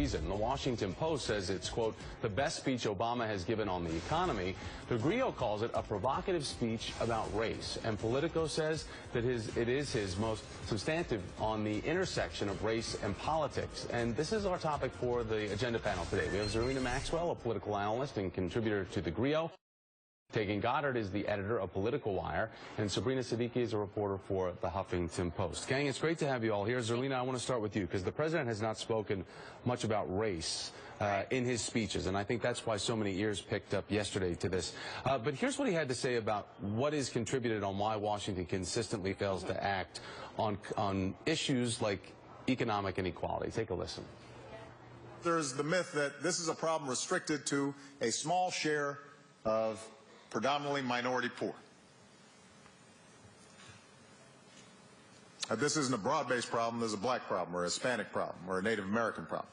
reason. The Washington Post says it's, quote, the best speech Obama has given on the economy. The Grio calls it a provocative speech about race. And Politico says that it is his most substantive on the intersection of race and politics. And this is our topic for the agenda panel today. We have Sabrina Maxwell, a political analyst and contributor to the Grio. Tegan Goddard is the editor of Political Wire, and Sabrina Siddiqui is a reporter for the Huffington Post. Gang, it's great to have you all here. Zerlina, I want to start with you, because the president has not spoken much about race in his speeches, and I think that's why so many ears picked up yesterday to this. But here's what he had to say about what is contributed on why Washington consistently fails to act on issues like economic inequality. Take a listen. There's the myth that this is a problem restricted to a small share of predominantly minority poor. This isn't a broad-based problem. There's a black problem or a Hispanic problem or a Native American problem.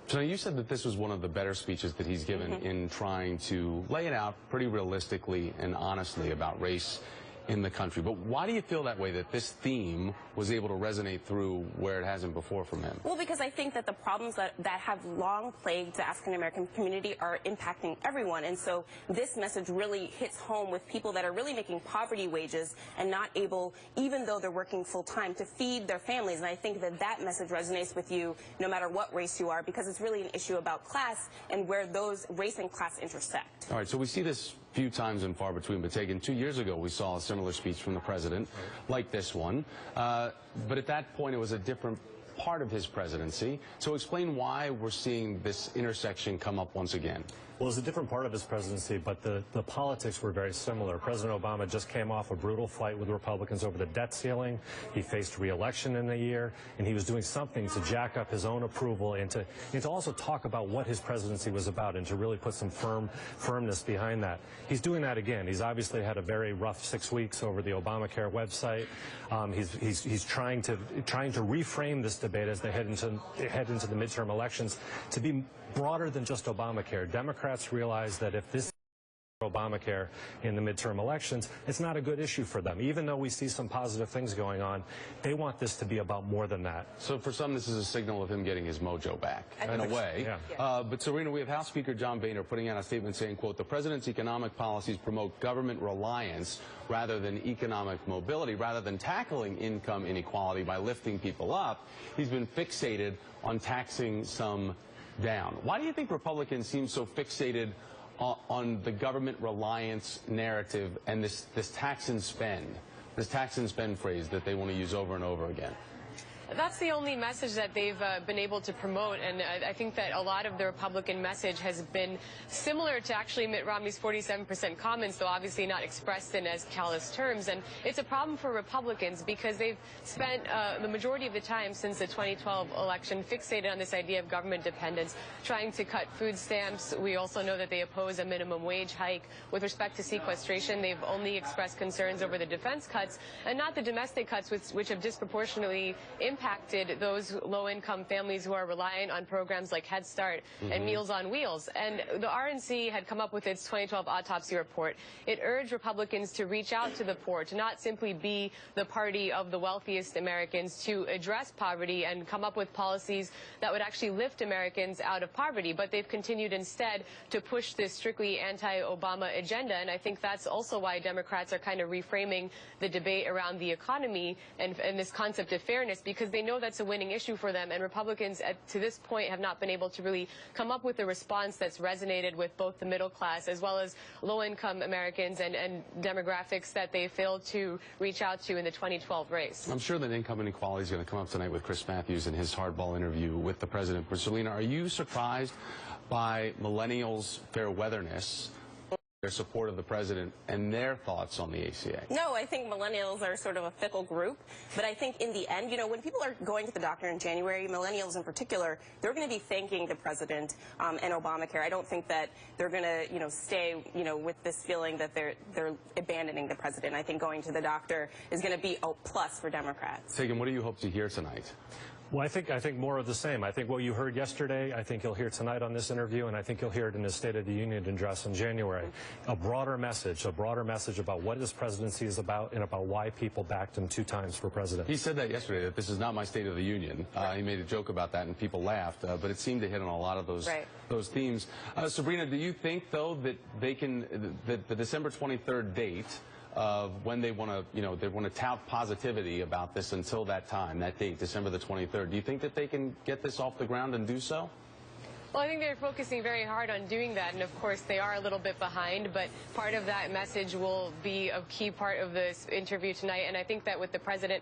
So you said that this was one of the better speeches that he's given in trying to lay it out pretty realistically and honestly about race in the country. But why do you feel that way, that this theme was able to resonate through where it hasn't before from him? Well, because I think that the problems that have long plagued the African-American community are impacting everyone. And so this message really hits home with people that are really making poverty wages and not able, even though they're working full-time, to feed their families. And I think that that message resonates with you no matter what race you are, because it's really an issue about class and where those race and class intersect. All right, so we see this few times and far between, but Tegan, 2 years ago we saw a similar speech from the president, like this one, but at that point it was a different part of his presidency. So explain why we're seeing this intersection come up once again. Well, it was a different part of his presidency, but the politics were very similar. President Obama just came off a brutal fight with Republicans over the debt ceiling. He faced re-election in a year, and he was doing something to jack up his own approval and to also talk about what his presidency was about and to really put some firmness behind that. He's doing that again. He's obviously had a very rough 6 weeks over the Obamacare website. He's trying to reframe this debate as they head into the midterm elections to be broader than just Obamacare. Democrats realize that if this Obamacare in the midterm elections, it's not a good issue for them. Even though we see some positive things going on, they want this to be about more than that. So for some, this is a signal of him getting his mojo back, in a way. Yeah. But Serena, we have House Speaker John Boehner putting out a statement saying, quote, the president's economic policies promote government reliance rather than economic mobility. Rather than tackling income inequality by lifting people up, he's been fixated on taxing some down. Why do you think Republicans seem so fixated on the government reliance narrative and this tax and spend phrase that they want to use over and over again? That's the only message that they've been able to promote, and I think that a lot of the Republican message has been similar to actually Mitt Romney's 47% comments, though obviously not expressed in as callous terms. And it's a problem for Republicans because they've spent the majority of the time since the 2012 election fixated on this idea of government dependence, trying to cut food stamps. We also know that they oppose a minimum wage hike. With respect to sequestration, they've only expressed concerns over the defense cuts and not the domestic cuts, which have disproportionately impacted those low-income families who are reliant on programs like Head Start and Meals on Wheels. And the RNC had come up with its 2012 autopsy report. It urged Republicans to reach out to the poor, to not simply be the party of the wealthiest Americans, to address poverty and come up with policies that would actually lift Americans out of poverty. But they've continued instead to push this strictly anti-Obama agenda. And I think that's also why Democrats are kind of reframing the debate around the economy and this concept of fairness, because they know that's a winning issue for them, and Republicans to this point have not been able to really come up with a response that's resonated with both the middle class as well as low-income Americans and demographics that they failed to reach out to in the 2012 race. I'm sure that income inequality is going to come up tonight with Chris Matthews in his hardball interview with the president. But Selena, are you surprised by millennials' fair weatherness, their support of the president, and their thoughts on the ACA? No, I think millennials are sort of a fickle group. But I think in the end, you know, when people are going to the doctor in January, millennials in particular, they're going to be thanking the president and Obamacare. I don't think that they're going to, you know, stay, you know, with this feeling that they're abandoning the president. I think going to the doctor is going to be a plus for Democrats. Tegan, what do you hope to hear tonight? Well, I think more of the same. I think what you heard yesterday, I think you'll hear tonight on this interview, and I think you'll hear it in his State of the Union address in January. A broader message about what his presidency is about and about why people backed him 2 times for president. He said that yesterday, that this is not my State of the Union. He made a joke about that, and people laughed, but it seemed to hit on a lot of those themes. Sabrina, do you think, though, that that the December 23rd date of when they want to, they want to tout positivity about this until that time, that date, December the 23rd. Do you think that they can get this off the ground and do so? Well, I think they're focusing very hard on doing that, and of course they are a little bit behind, but part of that message will be a key part of this interview tonight. And I think that with the president,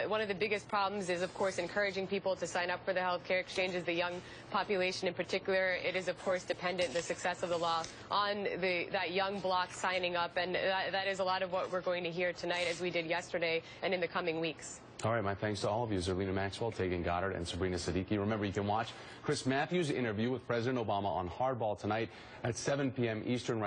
one of the biggest problems is, of course, encouraging people to sign up for the health care exchanges, the young population in particular. It is, of course, dependent, the success of the law, on that young bloc signing up, and that is a lot of what we're going to hear tonight, as we did yesterday and in the coming weeks. All right, my thanks to all of you, Zerlina Maxwell, Tegan Goddard, and Sabrina Siddiqui. Remember, you can watch Chris Matthews' interview with President Obama on Hardball tonight at 7 p.m. Eastern.